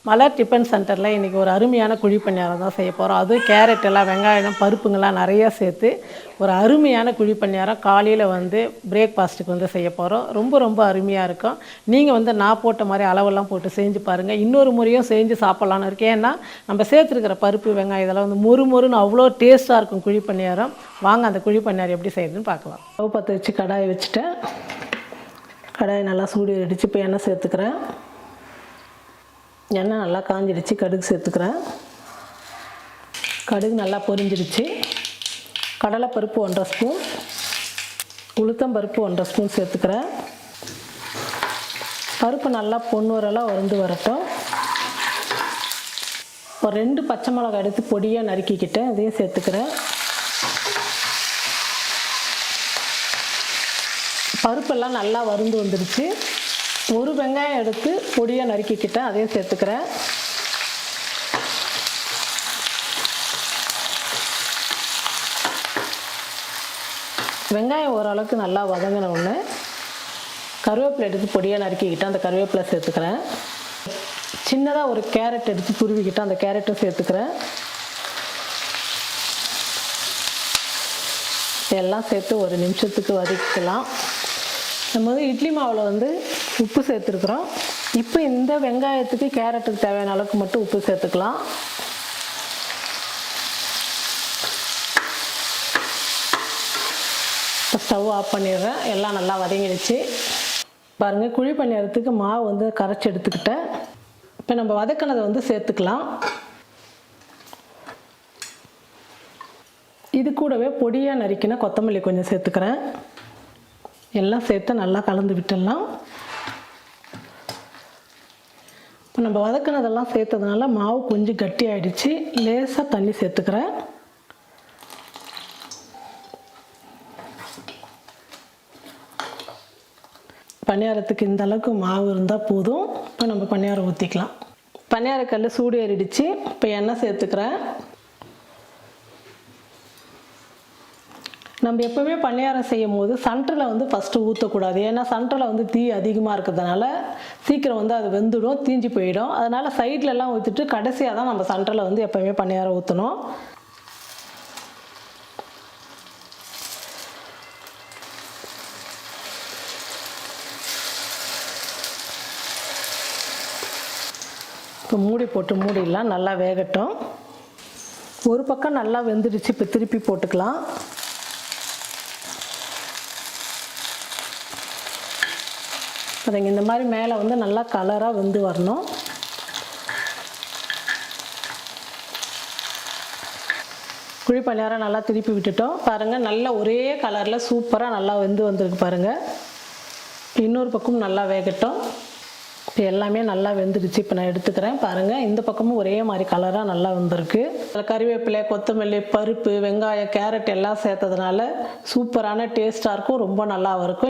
மலர் tiffin சென்டரில் இன்றைக்கி ஒரு அருமையான குழி பணியாரம் தான் செய்ய போகிறோம். அதுவும் கேரட் எல்லாம் வெங்காயம் பருப்புங்கள்லாம் நிறையா சேர்த்து ஒரு அருமையான குழி பணியாரம் காலையில் பிரேக்ஃபாஸ்ட்டுக்கு செய்ய போகிறோம். ரொம்ப ரொம்ப அருமையாக இருக்கும். நீங்கள் நான் போட்ட மாதிரி அளவெல்லாம் போட்டு செஞ்சு பாருங்கள். இன்னொரு முறையும் செஞ்சு சாப்பிட்லான்னு இருக்கேன். ஏன்னா நம்ம சேர்த்துருக்கிற பருப்பு வெங்காயம் இதெல்லாம் மொறு மொறுன்னு அவ்வளோ டேஸ்ட்டாக இருக்கும் குழி பணியாரம். வாங்க அந்த குழி பணியாரம் எப்படி செய்யுதுன்னு பார்க்கலாம். ஸ்டவ் பற்ற வச்சு கடாயை வச்சுட்டேன். கடாயை நல்லா சூடு அடித்து இப்போ எண்ணெய் சேர்த்துக்கிறேன். எண்ணெய் நல்லா காஞ்சிடுச்சு. கடுகு சேர்த்துக்கிறேன். கடுகு நல்லா பொரிஞ்சிடுச்சு. கடலைப்பருப்பு 1.5 ஸ்பூன், உளுத்தம்பருப்பு 1.5 ஸ்பூன் சேர்த்துக்கிறேன். பருப்பு நல்லா பொன்னுவரெல்லாம் வறுந்து வரட்டும். ஒரு 2 பச்சை மிளகாய் எடுத்து பொடியாக நறுக்கிக்கிட்டேன், இதையும் சேர்த்துக்கிறேன். பருப்பெல்லாம் நல்லா வறுந்து வந்துடுச்சு. ஒரு வெங்காயம் எடுத்து பொடியாக நறுக்கிக்கிட்டேன், அதையும் சேர்த்துக்கிறேன். வெங்காயம் ஓரளவுக்கு நல்லா வதங்கின உடனே கருவேப்பிலை எடுத்து பொடியாக நறுக்கிக்கிட்டேன், அந்த கருவேப்பிலை சேர்த்துக்கிறேன். சின்னதாக ஒரு கேரட் எடுத்து துருவிக்கிட்டேன், அந்த கேரட்டும் சேர்த்துக்கிறேன். எல்லாம் சேர்த்து ஒரு நிமிஷத்துக்கு வதக்கிக்கலாம். நம்ம இட்லி மாவில் உப்பு சேர்த்துருக்குறோம். இப்போ இந்த வெங்காயத்துக்கு கேரட்டுக்கு தேவையான அளவுக்கு மட்டும் உப்பு சேர்த்துக்கலாம். இப்போ ஸ்டவ் ஆஃப் பண்ணிடுறேன். எல்லாம் நல்லா வதங்கிடுச்சு. பாருங்கள், குழி பணியாரத்துக்கு மாவு கரைச்சி எடுத்துக்கிட்டேன். இப்போ நம்ம வதக்கினதை சேர்த்துக்கலாம். இது கூடவே பொடியாக நறுக்கின கொத்தமல்லி கொஞ்சம் சேர்த்துக்கிறேன். எல்லாம் சேர்த்து நல்லா கலந்து விட்டுடலாம். இப்போ நம்ம வதக்கினதெல்லாம் சேர்த்ததுனால மாவு கொஞ்சம் கட்டி ஆகிடுச்சு. லேசாக தண்ணி சேர்த்துக்கிறேன். பணியாரத்துக்கு இந்த அளவுக்கு மாவு இருந்தால் போதும். இப்போ நம்ம பணியாரம் ஊற்றிக்கலாம். பணியாரக்கல் சூடு ஏறிடுச்சு. இப்போ எண்ணெய் சேர்த்துக்கிறேன். நம்ம எப்போவுமே பணியாரம் செய்யும் போது சென்டரில் ஃபஸ்ட்டு ஊற்றக்கூடாது. ஏன்னா சென்டரில் தீ அதிகமாக இருக்கிறதுனால சீக்கிரம் அது வெந்துடும், தீஞ்சு போயிடும். அதனால் சைட்லலாம் ஊற்றிட்டு கடைசியாக தான் நம்ம சென்டரில் எப்போவுமே பணியாரம் ஊற்றணும். இப்போ மூடி போட்டு மூடிடலாம். நல்லா வேகட்டும். ஒரு பக்கம் நல்லா வெந்துடுச்சு. இப்போ திருப்பி போட்டுக்கலாம். அதுங்க இந்த மாதிரி மேலே நல்லா கலராக வெந்து வரணும். குழி பணியாரம் நல்லா திருப்பி விட்டுட்டோம். பாருங்கள், நல்லா ஒரே கலரில் சூப்பராக நல்லா வெந்து வந்திருக்கு பாருங்கள். இன்னொரு பக்கம் நல்லா வேகட்டும். இப்போ எல்லாமே நல்லா வெந்துடுச்சு. இப்போ நான் எடுத்துக்கிறேன். பாருங்கள், இந்த பக்கமும் ஒரே மாதிரி கலராக நல்லா வந்திருக்கு. கறிவேப்பிலை, கொத்தமல்லி, பருப்பு, வெங்காயம், கேரட் எல்லாம் சேர்த்ததுனால சூப்பரான டேஸ்ட்டாக இருக்கும். ரொம்ப நல்லா இருக்கும்.